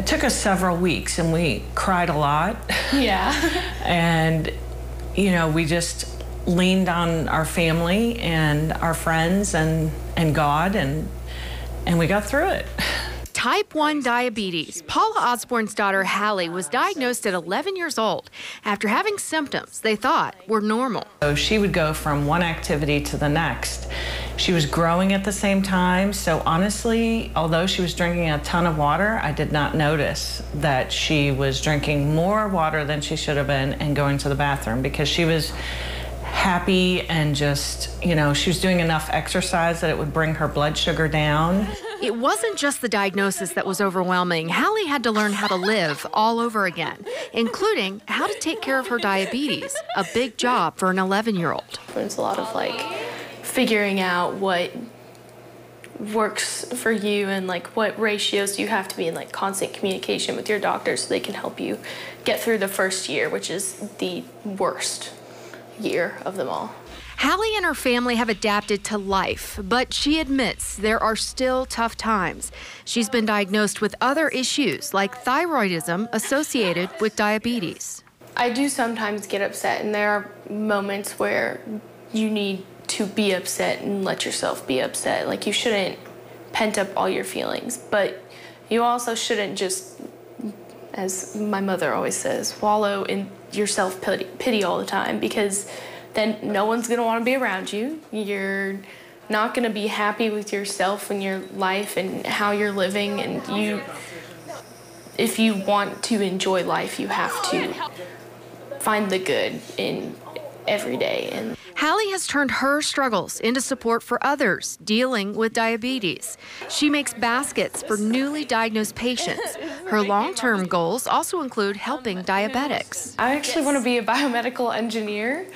It took us several weeks, and we cried a lot. Yeah. And, you know, we just leaned on our family and our friends and God, and we got through it. Type 1 diabetes. Paula Osborne's daughter, Hallie, was diagnosed at 11 years old after having symptoms they thought were normal. So she would go from one activity to the next. She was growing at the same time, so honestly, although she was drinking a ton of water, I did not notice that she was drinking more water than she should have been and going to the bathroom, because she was happy and just, you know, she was doing enough exercise that it would bring her blood sugar down. It wasn't just the diagnosis that was overwhelming. Hallie had to learn how to live all over again, including how to take care of her diabetes, a big job for an 11-year-old. It's a lot of like figuring out what works for you and like what ratios you have to be in like constant communication with your doctor so they can help you get through the first year, which is the worst year of them all. Hallie and her family have adapted to life, but she admits there are still tough times. She's been diagnosed with other issues like thyroidism associated with diabetes. I do sometimes get upset, and there are moments where you need to be upset and let yourself be upset. Like, you shouldn't pent up all your feelings, but you also shouldn't just, as my mother always says, wallow in your self-pity all the time, because then no one's gonna wanna be around you. You're not gonna be happy with yourself and your life and how you're living, and if you want to enjoy life, you have to find the good in every day. And Hallie has turned her struggles into support for others dealing with diabetes. She makes baskets for newly diagnosed patients. Her long-term goals also include helping diabetics. I actually want to be a biomedical engineer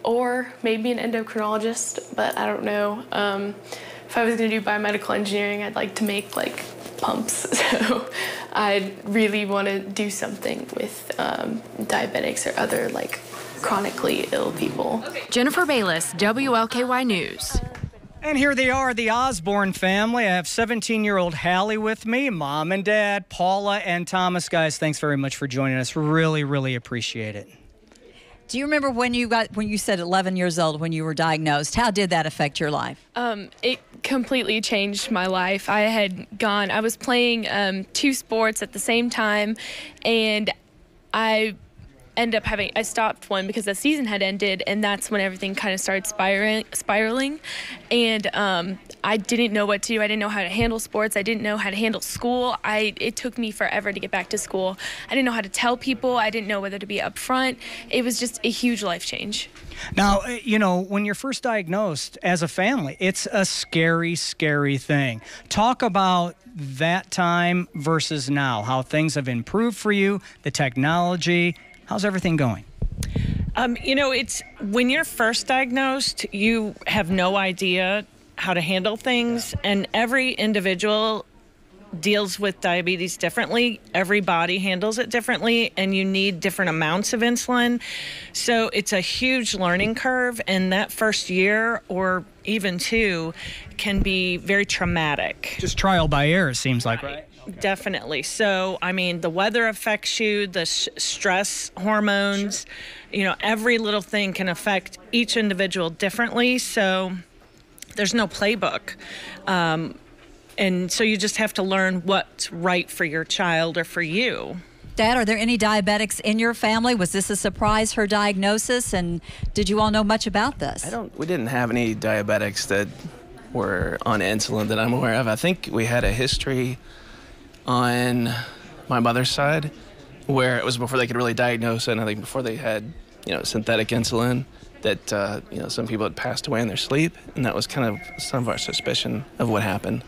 or maybe an endocrinologist, but I don't know. If I was going to do biomedical engineering, I'd like to make like pumps. So I really want to do something with diabetics or other like chronically ill people. Jennifer Bayless, WLKY News. And here they are, the Osborne family. I have 17-year-old Hallie with me, mom and dad, Paula and Thomas. Guys, thanks very much for joining us. Really, really appreciate it. Do you remember when you said 11 years old when you were diagnosed? How did that affect your life? It completely changed my life. I was playing 2 sports at the same time, and I stopped one because the season had ended, and that's when everything kind of started spiraling. And I didn't know what to do. I didn't know how to handle sports. I didn't know how to handle school. It took me forever to get back to school. I didn't know how to tell people. I didn't know whether to be upfront. It was just a huge life change. Now, you know, when you're first diagnosed as a family, it's a scary, scary thing. Talk about that time versus now, how things have improved for you, the technology. How's everything going? You know, it's when you're first diagnosed, you have no idea how to handle things, and every individual deals with diabetes differently. Every body handles it differently, and you need different amounts of insulin. So it's a huge learning curve, and that first year or even 2 can be very traumatic. Just trial by error, it seems like, right? Definitely. So, I mean, the weather affects you, the stress hormones, you know, every little thing can affect each individual differently. So there's no playbook. And so you just have to learn what's right for your child or for you. Dad, are there any diabetics in your family? Was this a surprise, her diagnosis? And did you all know much about this? We didn't have any diabetics that were on insulin that I'm aware of. I think we had a history on my mother's side where it was before they could really diagnose it, and I think before they had, you know, synthetic insulin, that, you know, some people had passed away in their sleep, and that was kind of some of our suspicion of what happened.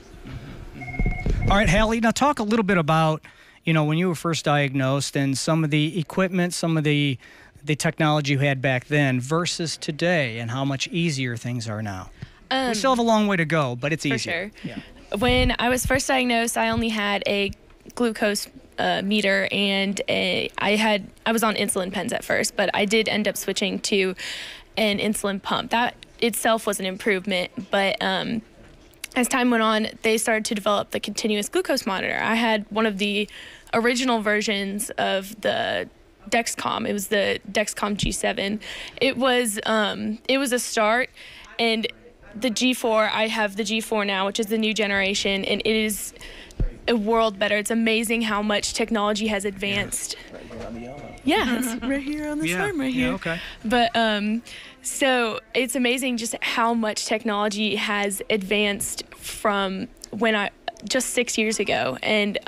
All right, Hallie, now talk a little bit about, you know, when you were first diagnosed and some of the equipment, some of the technology you had back then versus today, and how much easier things are now. We still have a long way to go, but it's easier. For sure. Yeah. When I was first diagnosed, I only had a glucose meter, and I was on insulin pens at first, but I did end up switching to an insulin pump. That itself was an improvement, but as time went on, they started to develop the continuous glucose monitor. I had one of the original versions of the Dexcom. It was the Dexcom G7. It was a start, and the G4, I have the G4 now, which is the new generation, and it is a world better. It's amazing how much technology has advanced. Yeah, it's right here on this arm right here. Yeah, okay. But so it's amazing just how much technology has advanced from just 6 years ago, and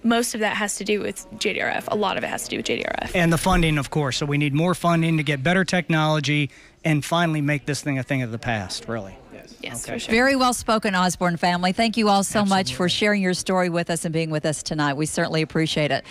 most of that has to do with JDRF. A lot of it has to do with JDRF. And the funding, of course. So we need more funding to get better technology and finally make this thing a thing of the past, really. Yes, Okay. for sure. Very well spoken, Osborne family. Thank you all so much for Absolutely. sharing your story with us and being with us tonight. We certainly appreciate it.